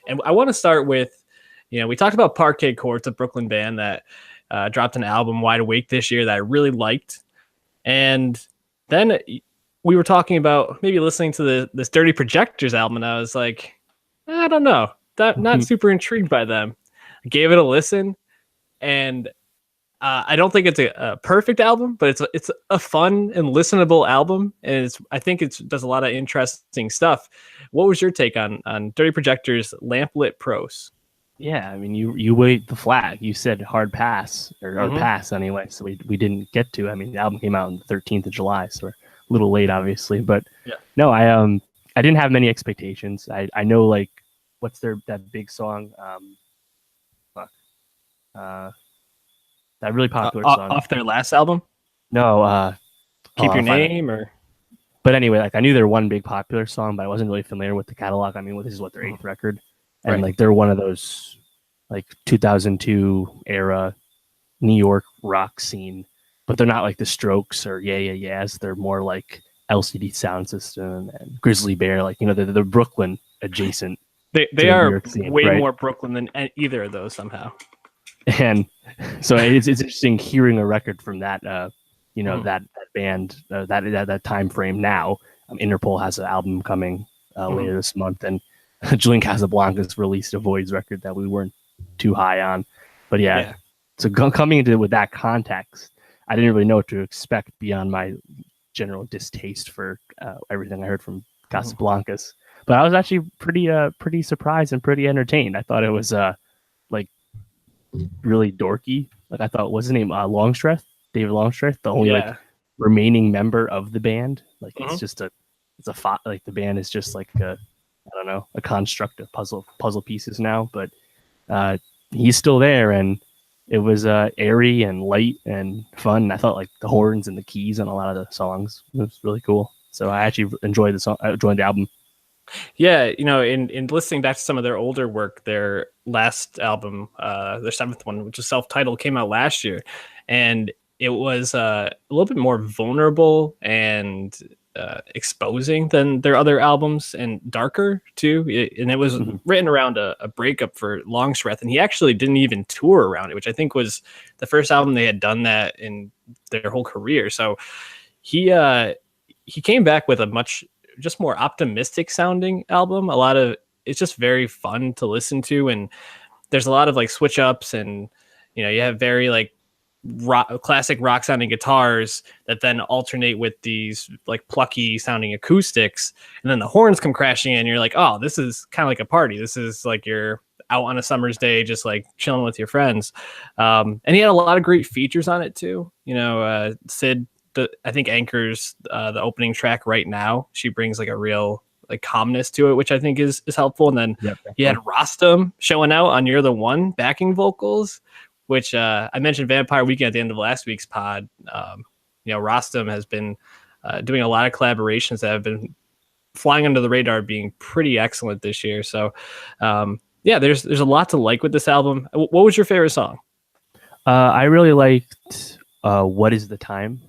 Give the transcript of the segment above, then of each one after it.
And I want to start with, we talked about Parquet Courts, a Brooklyn band that dropped an album, Wide Awake, this year that I really liked. And then we were talking about maybe listening to this Dirty Projectors album, and I was like, I don't know, not super intrigued by them. I gave it a listen, and I don't think it's a perfect album, but it's a fun and listenable album, and I think it does a lot of interesting stuff. What was your take on Dirty Projectors' Lamplit Prose? Yeah, I mean, you waved the flag. You said hard pass or pass anyway, so we didn't get to. I mean, the album came out on the 13th of July, so we're a little late, obviously. But no, I didn't have many expectations. I know, like, what's that big song? That really popular song off their last album. No, Keep Your Name or. But anyway, like I knew their one big popular song, but I wasn't really familiar with the catalog. I mean, this is what their 8th record. And like they're one of those like 2002 era New York rock scene, but they're not like the Strokes or Yeah Yeah Yeahs. They're more like LCD Sound System and Grizzly Bear, like they're Brooklyn adjacent. They are way more Brooklyn than either of those somehow. And so it's interesting hearing a record from that that band that time frame now. Interpol has an album coming later this month, and Julian Casablancas released a Voids record that we weren't too high on. But so coming into it with that context, I didn't really know what to expect beyond my general distaste for everything I heard from Casablancas. But I was actually pretty surprised and pretty entertained. I thought it was like really dorky. Like I thought, what's his name? Longstreth, David Longstreth, the only like remaining member of the band. Like it's just like the band is just like I don't know, a construct of puzzle pieces now, but he's still there, and it was airy and light and fun. I thought like the horns and the keys on a lot of the songs was really cool. So I actually enjoyed the song. I enjoyed the album. Yeah, in listening back to some of their older work, their last album, their 7th one, which is self-titled, came out last year, and it was a little bit more vulnerable and exposing than their other albums, and darker too. And it was written around a breakup for Longstreth, and he actually didn't even tour around it, which I think was the first album they had done that in their whole career. So he came back with a much just more optimistic sounding album. It's just very fun to listen to, and there's a lot of like switch ups, and you have very like classic rock sounding guitars that then alternate with these like plucky sounding acoustics, and then the horns come crashing in, and you're like, oh, this is kind of like a party. This is like you're out on a summer's day just like chilling with your friends. And he had a lot of great features on it too. Sid, I think, anchors the opening track Right Now. She brings like a real like calmness to it, which I think is helpful. And then you had Rostam showing out on You're the One backing vocals, which I mentioned Vampire Weekend at the end of last week's pod. Rostam has been doing a lot of collaborations that have been flying under the radar, being pretty excellent this year. So there's a lot to like with this album. What was your favorite song? I really liked What Is the Time?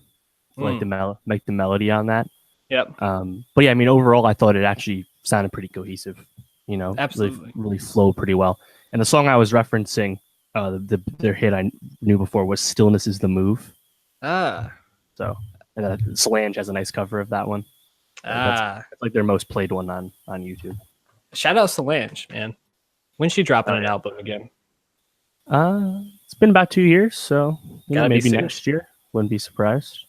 Like the melody on that. Yep. But yeah, I mean, overall, I thought it actually sounded pretty cohesive. Absolutely, really flowed pretty well. And the song I was referencing, their hit I knew before was "Stillness Is the Move." So Solange has a nice cover of that one. That's like their most played one on YouTube. Shout out Solange, man. When's she dropping an album again? It's been about 2 years, so maybe next year. Wouldn't be surprised.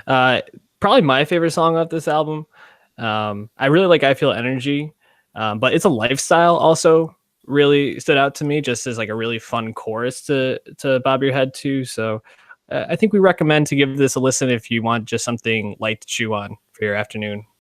Probably my favorite song off this album. I really like I Feel Energy, but It's a Lifestyle also really stood out to me, just as like a really fun chorus to bob your head to. So I think we recommend to give this a listen if you want just something light to chew on for your afternoon